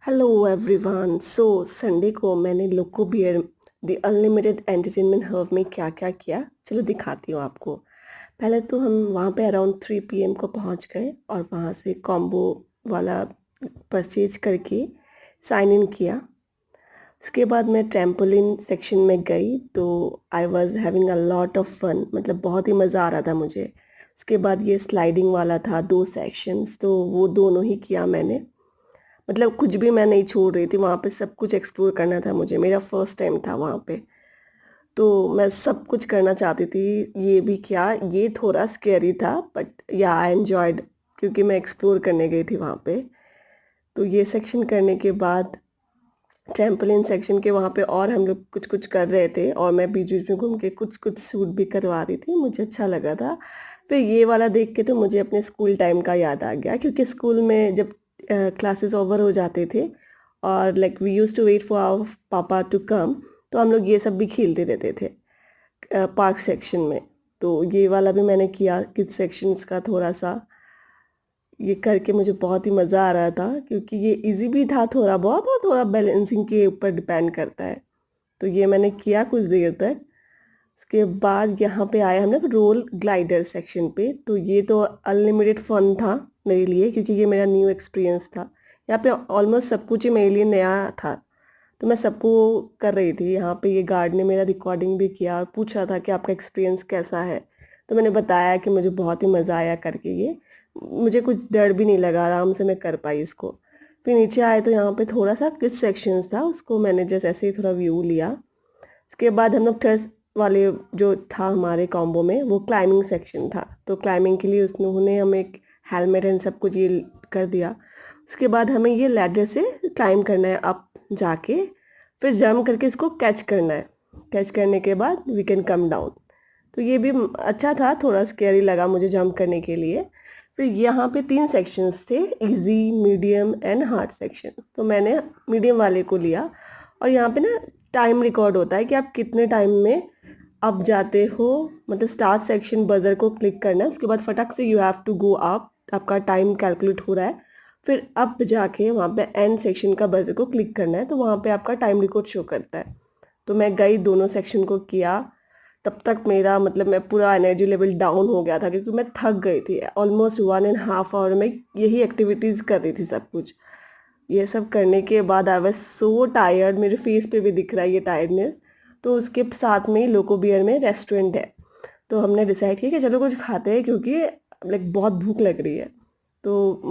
Hello everyone. Sunday को मैंने Loco Bear the unlimited entertainment hub में क्या क्या किया, चलो दिखाती हूँ आपको। पहले तो हम वहाँ पे अराउंड 3 PM को पहुँच गए और वहाँ से कॉम्बो वाला परचेज करके साइन इन किया। उसके बाद मैं ट्रैम्पोलिन सेक्शन में गई तो I was having a lot of fun, मतलब बहुत ही मज़ा आ रहा था मुझे। उसके बाद ये स्लाइडिंग वाला था 2 सेक्शंस, तो वो दोनों ही किया मैंने। मतलब कुछ भी मैं नहीं छोड़ रही थी, वहाँ पे सब कुछ एक्सप्लोर करना था मुझे। मेरा फर्स्ट टाइम था वहाँ पे, तो मैं सब कुछ करना चाहती थी। ये भी किया। ये थोड़ा स्कैरी था बट या आई एन्जॉयड, क्योंकि मैं एक्सप्लोर करने गई थी वहाँ पे। तो ये सेक्शन करने के बाद ट्रैम्पोलिन सेक्शन के वहाँ पे और हम लोग कुछ कुछ कर रहे थे और मैं बीच बीच में घूम के कुछ कुछ शूट भी करवा रही थी, मुझे अच्छा लगा था। फिर ये वाला देख के तो मुझे अपने स्कूल टाइम का याद आ गया, क्योंकि स्कूल में जब क्लासेस ओवर हो जाते थे और like we use to wait for our papa to come, तो हम लोग ये सब भी खेलते रहते थे पार्क सेक्शन में। तो ये वाला भी मैंने किया, किड्स सेक्शंस का थोड़ा सा। ये करके मुझे बहुत ही मज़ा आ रहा था, क्योंकि ये इजी भी था थोड़ा बहुत और थोड़ा बैलेंसिंग के ऊपर डिपेंड करता है। तो ये मैंने किया कुछ देर तक। उसके बाद यहाँ पे आए हम लोग रोल ग्लाइडर सेक्शन पे। तो ये तो अनलिमिटेड फन था मेरे लिए, क्योंकि ये मेरा न्यू एक्सपीरियंस था। यहाँ पे ऑलमोस्ट सब कुछ ही मेरे लिए नया था, तो मैं सबको कर रही थी। यहाँ पे ये गार्ड ने मेरा रिकॉर्डिंग भी किया और पूछा था कि आपका एक्सपीरियंस कैसा है। तो मैंने बताया कि मुझे बहुत ही मज़ा आया करके। ये मुझे कुछ डर भी नहीं लगा, आराम से मैं कर पाई इसको। फिर नीचे आए तो यहाँ पे थोड़ा सा किस सेक्शंस था, उसको मैंने जैसे ऐसे ही थोड़ा व्यू लिया। उसके बाद हम लोग थर्स वाले जो था हमारे कॉम्बो में, वो क्लाइंबिंग सेक्शन था। तो क्लाइंबिंग के लिए उन्होंने हमें एक हेलमेट एंड सब कुछ ये कर दिया। उसके बाद हमें ये लैडर से क्लाइंब करना है अप जाके, फिर जंप करके इसको कैच करना है। कैच करने के बाद वी कैन कम डाउन। तो ये भी अच्छा था, थोड़ा स्केरी लगा मुझे जंप करने के लिए। फिर यहाँ पे 3 सेक्शंस थे, easy, medium and hard section. तो मैंने मीडियम वाले को लिया। और यहाँ पे ना टाइम रिकॉर्ड होता है कि आप कितने टाइम में अप जाते हो। मतलब स्टार्ट सेक्शन बजर को क्लिक करना है, उसके बाद फटक से you have to go up, आपका टाइम कैलकुलेट हो रहा है। फिर अप जाके वहाँ पे एंड सेक्शन का बजर को क्लिक करना है, तो वहाँ पे आपका टाइम रिकॉर्ड शो करता है। तो मैं गई, दोनों सेक्शन को किया। तब तक मेरा मतलब मैं पूरा एनर्जी लेवल डाउन हो गया था, क्योंकि मैं थक गई थी। ऑलमोस्ट 1.5 आवर में यही एक्टिविटीज़ कर रही थी सब कुछ। ये सब करने के बाद आई वाज सो टायर्ड, मेरे फेस पे भी दिख रहा है ये टायर्डनेस। तो उसके साथ में ही लोको बियर में रेस्टोरेंट है, तो हमने डिसाइड किया कि चलो कुछ खाते हैं, क्योंकि लाइक बहुत भूख लग रही है। तो